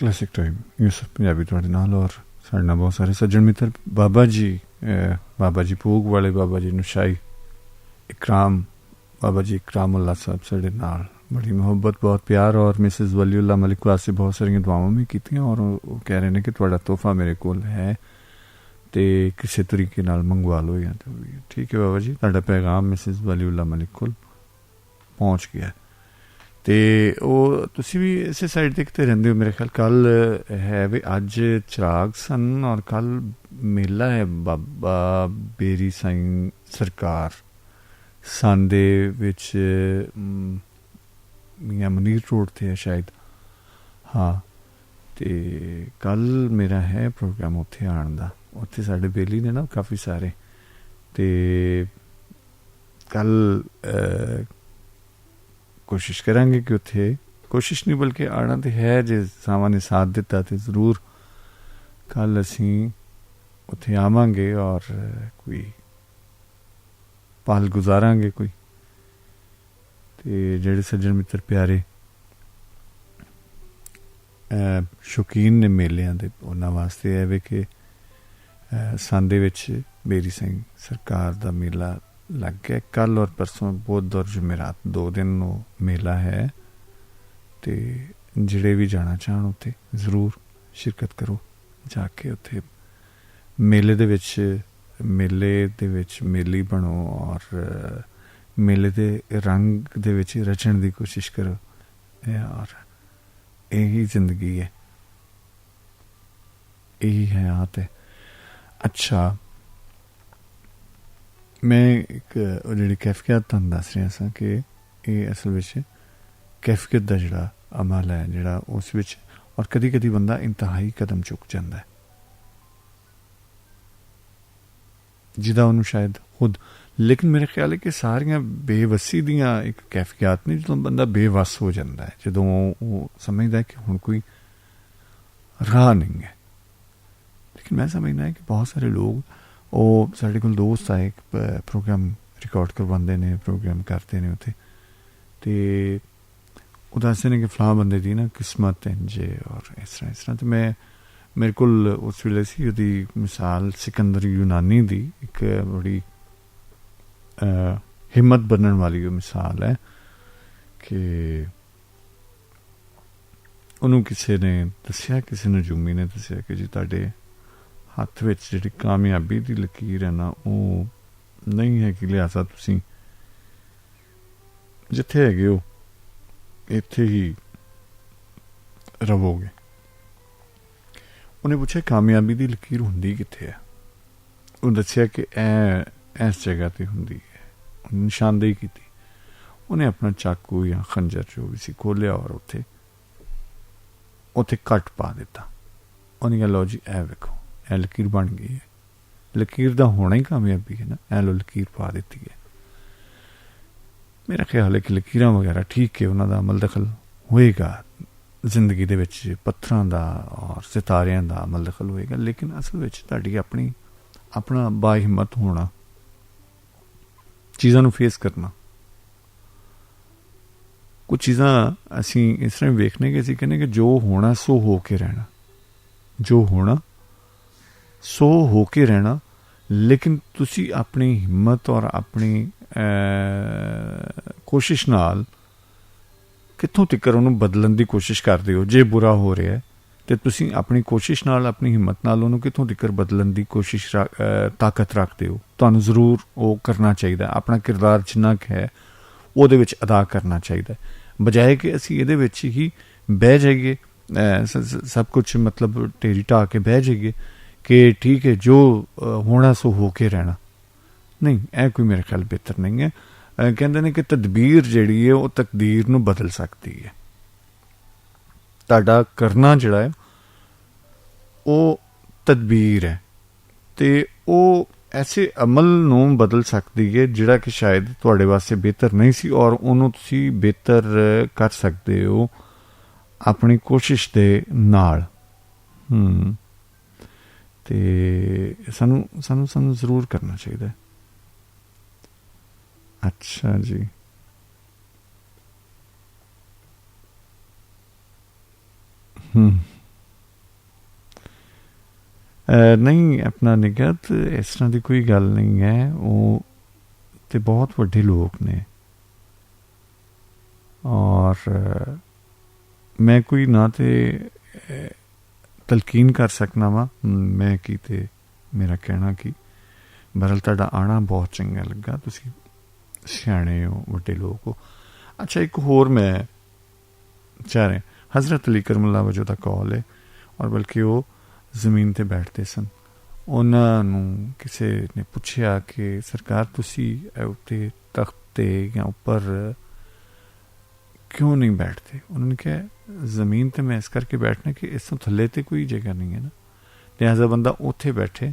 Classic time Yusuf Punjabi तुहाडे नाल और साडे नाल बहुत सारे सज्जन मित्र बाबा जी भोग वाले बाबा जी शाही इकराम बाबा जी इकरामुल्ला साहब साडे नाल बड़ी मुहब्बत बहुत प्यार और मिसिज वलीउल्ला मलिक वास्ते बहुत सारियां दुआवां भी कीतियां और वो कह रहे हैं कि तुहाडा तोहफा मेरे कोल है तो किसी तरीके नाल मंगवा लो या तो ठीक है बाबा जी तुहाडा पैगाम मिसिज वलीउल्ला मलिक कोल पहुँच गया तो वो तुसी भी इस साइड देखते रहंदे हो मेरे ख्याल कल है भी अज चिराग सन और कल मेला है बाबा बेरी साईं सरकार सांदे विच मियां मुनीर रोड थे शायद हाँ तो कल मेरा है प्रोग्राम उत्थे आने का उत्थे साढ़े बेली ने ना काफ़ी सारे तो कल कोशिश करांगे कि उत्थे कोशिश नहीं बल्कि आना तो है जे सावा ने साथ दिता तो जरूर कल असी उत्थे आवांगे और कोई पल गुजारांगे कोई तो जेड़े सज्जन मित्र प्यारे शौकीन ने मेलियां दे उन्हां वास्ते है वे कि सांदे विच बेरी सिंह सरकार दा मेला लग गया कल और परसों बुध और जुमेरात 2 दिन वो मेला है तो जिड़े भी जाना चाहन उत्थे जरूर शिरकत करो जाके उत्थे मेले दे विच मेली बनो और मेले दे रंग दे विच रचण दी कोशिश करो और यही जिंदगी है यही हयात है अच्छा मैं एक जी कैफियत तुहानूं दस रहा सा कि ये असल में कैफियत का जोड़ा अमल है जोड़ा उस विच और कदी कदी बंदा इंतहाई कदम चुक जाता है जिदा उन्होंने शायद खुद लेकिन मेरे ख्याल है कि सारियां बेवसी दियां एक कैफियत नहीं जो बंदा बेवस हो जाता है जो वो समझदा है कि हुण कोई राह नहीं है लेकिन मैं समझना है कि बहुत सारे लोग वो साढ़े कोल दोस्त आए एक प्रोग्राम रिकॉर्ड करवाते हैं प्रोग्राम करते हैं उत्थे तो वो दसते हैं कि फलां बंदे दी ना किस्मत इंज और इस तरह तो मैं मेरे को उस वेले सी उहदी मिसाल सिकंदर यूनानी दी एक बड़ी हिम्मत बनने वाली मिसाल है कि उन्होंने किसी ने दसिया किसी नजूमी ने दसिया कि जी तुहाडे हत्थ विच जिहड़ी कामयाबी दी लकीर है ना वो नहीं है कि लिहाजा तुसीं जिथे हैगे हो इत्थे ही रवोगे उन्हें पूछा कामयाबी दी लकीर हुंदी कित्थे है उन्हें दसिया कि इस जगह ते हुंदी है निशानदेही की उन्हें अपना चाकू या खंजर जो भी सी खोलिया और उत्थे कट पा दिता उन्हें कहा लो जी ए वेखो ए लकीर बन गई है लकीर दा होना ही कामयाबी है ना ए लो लकीर पा दी है मेरा ख्याल है कि लकीरां वगैरह ठीक है उन्होंने अमल दखल होएगा जिंदगी दे विच पत्थरां दा और सितारियां दा अमल दखल होएगा लेकिन असल विच तुहाडी अपना बाहिम्मत होना चीज़ां नूं फेस करना कुछ चीज़ां असीं इस तरह वेखने कि असीं कहने कि जो होना सो हो के रहना जो होना सो हो के रहना लेकिन तुसी अपनी हिम्मत और अपनी कोशिश नाल कित्थों तिकर उन्होंने बदलने की कोशिश करते हो जे बुरा हो रहा है तो तुसी अपनी कोशिश नाल अपनी हिम्मत नाल उन्होंने कित्थों तिकर बदलने की कोशिश ताकत रखते हो तुहानूं जरूर वो करना चाहिए अपना किरदार जिन्ना क है ਉਹਦੇ ਵਿੱਚ अदा करना चाहिए बजाए कि असी ये ही बह जाइए सब कुछ मतलब ढेरी ढा के बह जाइए कि ठीक है जो होना सो हो के रहना नहीं यह कोई मेरे ख्याल बेहतर नहीं है कहते हैं कि तदबीर जिहड़ी है वो तकदीर नूं बदल सकती है तुहाडा करना जिहड़ा है वो तदबीर है तो वो ऐसे अमल नूं बदल सकती है जिहड़ा कि शायद तुहाडे वास्ते बेहतर नहीं सी और उन्होंने तुसी बेहतर कर सकते हो अपनी कोशिश दे नाल ते सानू जरूर करना चाहिए अच्छा जी ਨਹੀਂ ਆਪਣਾ ਨਿਗਤ, ਇਸ ਤਰ੍ਹਾਂ ਦੀ ਕੋਈ ਗੱਲ ਨਹੀਂ ਹੈ। ਉਹ ਤੇ ਬਹੁਤ ਵੱਡੇ ਲੋਕ ਨੇ ਔਰ ਮੈਂ ਕੋਈ ਨਾ ਤੇ ਤਲਕੀਨ ਕਰ ਸਕਣਾ ਵਾ ਮੈਂ ਕੀ ਤੇ ਮੇਰਾ ਕਹਿਣਾ ਕੀ। ਬਹਰਹਾਲ ਤੁਹਾਡਾ ਆਉਣਾ ਬਹੁਤ ਚੰਗਾ ਲੱਗਾ, ਤੁਸੀਂ ਸਿਆਣੇ ਹੋ, ਵੱਡੇ ਲੋਕ ਹੋ। ਅੱਛਾ, ਇੱਕ ਹੋਰ ਮੈਂ ਚਾਹ ਰਿਹਾ, ਹਜ਼ਰਤ ਅਲੀ ਕਰਮੁੱਲਾ ਵਜੋਂ ਦਾ ਕਾਲ ਹੈ ਔਰ ਬਲਕਿ ਉਹ ਜ਼ਮੀਨ 'ਤੇ ਬੈਠਦੇ ਸਨ। ਉਹਨਾਂ ਨੂੰ ਕਿਸੇ ਨੇ ਪੁੱਛਿਆ ਕਿ ਸਰਕਾਰ ਤੁਸੀਂ ਉੱਤੇ ਤਖਤ 'ਤੇ ਜਾਂ ਉੱਪਰ ਕਿਉਂ ਨਹੀਂ ਬੈਠਦੇ? ਉਹਨਾਂ ਨੇ ਕਿਹਾ ਜ਼ਮੀਨ 'ਤੇ ਮੈਂ ਇਸ ਕਰਕੇ ਬੈਠਣਾ ਕਿ ਇਸ ਤੋਂ ਥੱਲੇ 'ਤੇ ਕੋਈ ਜਗ੍ਹਾ ਨਹੀਂ ਹੈ ਨਾ, ਲਿਹਾਜ਼ਾ ਬੰਦਾ ਉੱਥੇ ਬੈਠੇ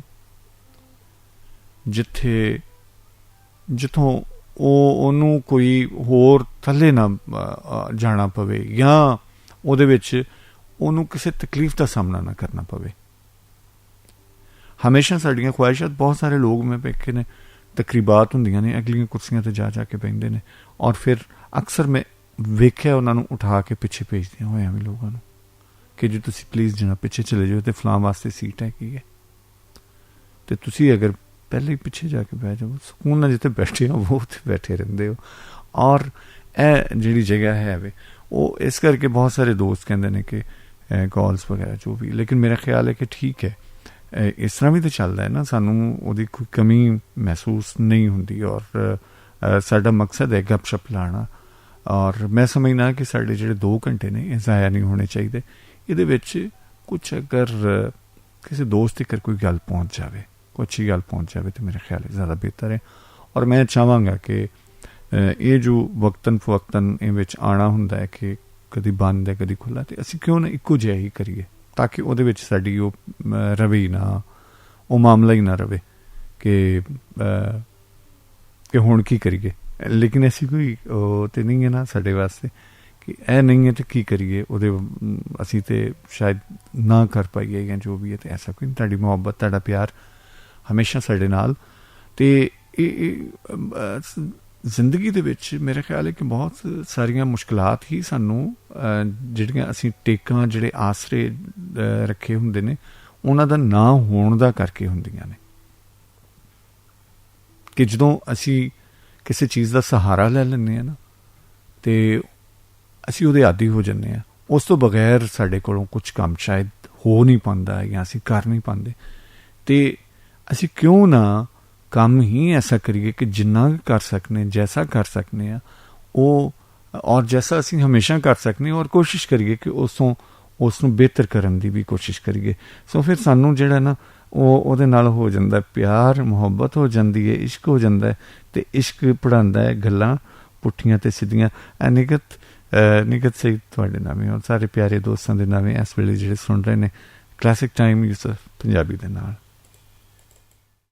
ਜਿੱਥੋਂ ਉਹਨੂੰ ਕੋਈ ਹੋਰ ਥੱਲੇ ਨਾ ਜਾਣਾ ਪਵੇ ਜਾਂ ਉਹਦੇ ਵਿੱਚ ਉਹਨੂੰ ਕਿਸੇ ਤਕਲੀਫ ਦਾ ਸਾਹਮਣਾ ਨਾ ਕਰਨਾ ਪਵੇ। ਹਮੇਸ਼ਾ ਸਾਡੀਆਂ ਖਵਾਹਿਸ਼ਾਤ, ਬਹੁਤ ਸਾਰੇ ਲੋਕ ਮੈਂ ਵੇਖੇ ਨੇ, ਤਕਰੀਬਾਤ ਹੁੰਦੀਆਂ ਨੇ, ਅਗਲੀਆਂ ਕੁਰਸੀਆਂ 'ਤੇ ਜਾ ਕੇ ਬਹਿੰਦੇ ਨੇ ਔਰ ਫਿਰ ਅਕਸਰ ਮੈਂ ਵੇਖਿਆ ਉਹਨਾਂ ਨੂੰ ਉਠਾ ਕੇ ਪਿੱਛੇ ਭੇਜਦਿਆਂ ਹੋਇਆਂ ਵੀ ਲੋਕਾਂ ਨੂੰ ਕਿ ਜੀ ਤੁਸੀਂ ਪਲੀਜ਼ ਜਣਾ ਪਿੱਛੇ ਚਲੇ ਜਾਓ, ਤੇ ਫਲਾਂ ਵਾਸਤੇ ਸੀਟ ਹੈਗੀ ਹੈ, ਤੇ ਤੁਸੀਂ ਅਗਰ ਪਹਿਲੇ ਹੀ ਪਿੱਛੇ ਜਾ ਕੇ ਬਹਿ ਜਾਓ, ਸਕੂਨ ਨਾਲ ਜਿੱਥੇ ਬੈਠੇ ਹੋ ਉਹ ਉੱਥੇ ਬੈਠੇ ਰਹਿੰਦੇ ਹੋ। ਔਰ ਇਹ ਜਿਹੜੀ ਜਗ੍ਹਾ ਹੈ ਵੇ ਉਹ ਇਸ ਕਰਕੇ ਬਹੁਤ ਸਾਰੇ ਦੋਸਤ ਕਹਿੰਦੇ ਨੇ ਕਿ ਕਾਲਸ ਵਗੈਰਾ ਜੋ ਵੀ, ਲੇਕਿਨ ਮੇਰਾ ਖਿਆਲ ਹੈ ਕਿ ਠੀਕ ਹੈ, ਇਸ ਤਰ੍ਹਾਂ ਵੀ ਤਾਂ ਚੱਲਦਾ ਹੈ ਨਾ, ਸਾਨੂੰ ਉਹਦੀ ਕੋਈ ਕਮੀ ਮਹਿਸੂਸ ਨਹੀਂ ਹੁੰਦੀ ਔਰ ਸਾਡਾ ਮਕਸਦ ਹੈ ਗੱਪ ਸ਼ਪ ਲਾਉਣਾ। ਔਰ ਮੈਂ ਸਮਝਦਾ ਕਿ ਸਾਡੇ ਜਿਹੜੇ 2 ਘੰਟੇ ਨੇ ਇਹ ਜ਼ਾਇਆ ਨਹੀਂ ਹੋਣੇ ਚਾਹੀਦੇ। ਇਹਦੇ ਵਿੱਚ ਕੁਛ ਅਗਰ ਕਿਸੇ ਦੋਸਤ ਤੱਕ ਕੋਈ ਗੱਲ ਪਹੁੰਚ ਜਾਵੇ, ਕੋਈ ਅੱਛੀ ਗੱਲ ਪਹੁੰਚ ਜਾਵੇ ਤਾਂ ਮੇਰਾ ਖਿਆਲ ਹੈ ਜ਼ਿਆਦਾ ਬਿਹਤਰ ਹੈ। ਔਰ ਮੈਂ ਚਾਹਾਂਗਾ ਕਿ ਇਹ ਜੋ ਵਕਤਨ ਫਵਕਤਨ ਇਹ ਵਿੱਚ ਆਉਣਾ ਹੁੰਦਾ ਹੈ ਕਿ ਕਦੀ ਬੰਦ ਹੈ ਕਦੀ ਖੁੱਲ੍ਹਾ, ਅਤੇ ਅਸੀਂ ਕਿਉਂ ਨਾ ਇੱਕੋ ਜਿਹਾ ਹੀ ਕਰੀਏ ਤਾਂ ਕਿ ਉਹਦੇ ਵਿੱਚ ਸਾਡੀ ਉਹ ਰਵੇ ਹੀ ਨਾ, ਉਹ ਮਾਮਲਾ ਹੀ ਨਾ ਰਵੇ ਕਿ ਹੁਣ ਕੀ ਕਰੀਏ। ਲੇਕਿਨ ਐਸੀ ਕੋਈ ਉਹ ਤਾਂ ਨਹੀਂ ਹੈ ਨਾ ਸਾਡੇ ਵਾਸਤੇ ਕਿ ਇਹ ਨਹੀਂ ਹੈ ਤਾਂ ਕੀ ਕਰੀਏ, ਉਹਦੇ ਅਸੀਂ ਤਾਂ ਸ਼ਾਇਦ ਨਾ ਕਰ ਪਾਈਏ ਜਾਂ ਜੋ ਵੀ ਹੈ, ਅਤੇ ਐਸਾ ਕੋਈ। ਤੁਹਾਡੀ ਮੁਹੱਬਤ, ਤੁਹਾਡਾ ਪਿਆਰ ਹਮੇਸ਼ਾ ਸਾਡੇ ਨਾਲ। ਅਤੇ ਇਹ ਜ਼ਿੰਦਗੀ ਦੇ ਵਿੱਚ ਮੇਰਾ ਖਿਆਲ ਹੈ ਕਿ ਬਹੁਤ ਸਾਰੀਆਂ ਮੁਸ਼ਕਿਲਾਤ ਹੀ ਸਾਨੂੰ ਜਿਹੜੀਆਂ ਅਸੀਂ ਟੇਕਾਂ, ਜਿਹੜੇ ਆਸਰੇ ਰੱਖੇ ਹੁੰਦੇ ਨੇ, ਉਹਨਾਂ ਦਾ ਨਾ ਹੋਣ ਦਾ ਕਰਕੇ ਹੁੰਦੀਆਂ ਨੇ। ਕਿ ਜਦੋਂ ਅਸੀਂ ਕਿਸੇ ਚੀਜ਼ ਦਾ ਸਹਾਰਾ ਲੈ ਲੈਂਦੇ ਹਾਂ ਨਾ, ਅਤੇ ਅਸੀਂ ਉਹਦੇ ਆਦੀ ਹੋ ਜਾਂਦੇ ਹਾਂ, ਉਸ ਤੋਂ ਬਗੈਰ ਸਾਡੇ ਕੋਲੋਂ ਕੁਛ ਕੰਮ ਸ਼ਾਇਦ ਹੋ ਨਹੀਂ ਪਾਉਂਦਾ ਜਾਂ ਅਸੀਂ ਕਰ ਨਹੀਂ ਪਾਉਂਦੇ। ਅਤੇ ਅਸੀਂ ਕਿਉਂ ਨਾ ਕੰਮ ਹੀ ਐਸਾ ਕਰੀਏ ਕਿ ਜਿੰਨਾ ਕਰ ਸਕਨੇ, ਜੈਸਾ ਕਰ ਸਕਨੇ ਹਾਂ ਉਹ, ਔਰ ਜੈਸਾ ਅਸੀਂ ਹਮੇਸ਼ਾ ਕਰ ਸਕਨੇ, ਔਰ ਕੋਸ਼ਿਸ਼ ਕਰੀਏ ਕਿ ਉਸ ਨੂੰ ਬਿਹਤਰ ਕਰਨ ਦੀ ਵੀ ਕੋਸ਼ਿਸ਼ ਕਰੀਏ। ਸੋ ਫਿਰ ਸਾਨੂੰ ਜਿਹੜਾ ਨਾ ਉਹਦੇ ਨਾਲ ਹੋ ਜਾਂਦਾ ਪਿਆਰ, ਮੁਹੱਬਤ ਹੋ ਜਾਂਦੀ ਹੈ, ਇਸ਼ਕ ਹੋ ਜਾਂਦਾ ਹੈ, ਅਤੇ ਇਸ਼ਕ ਪੜ੍ਹਾਉਂਦਾ ਹੈ ਗੱਲਾਂ ਪੁੱਠੀਆਂ ਅਤੇ ਸਿੱਧੀਆਂ। ਨਿਗਤ ਸਹੀ ਤੁਹਾਡੇ ਨਾਵੇਂ ਔਰ ਸਾਰੇ ਪਿਆਰੇ ਦੋਸਤਾਂ ਦੇ ਨਾਵੇਂ ਇਸ ਵੇਲੇ ਜਿਹੜੇ ਸੁਣ ਰਹੇ ਨੇ ਕਲਾਸਿਕ ਟਾਈਮ ਯੂਸਫ ਪੰਜਾਬੀ ਦੇ ਨਾਲ।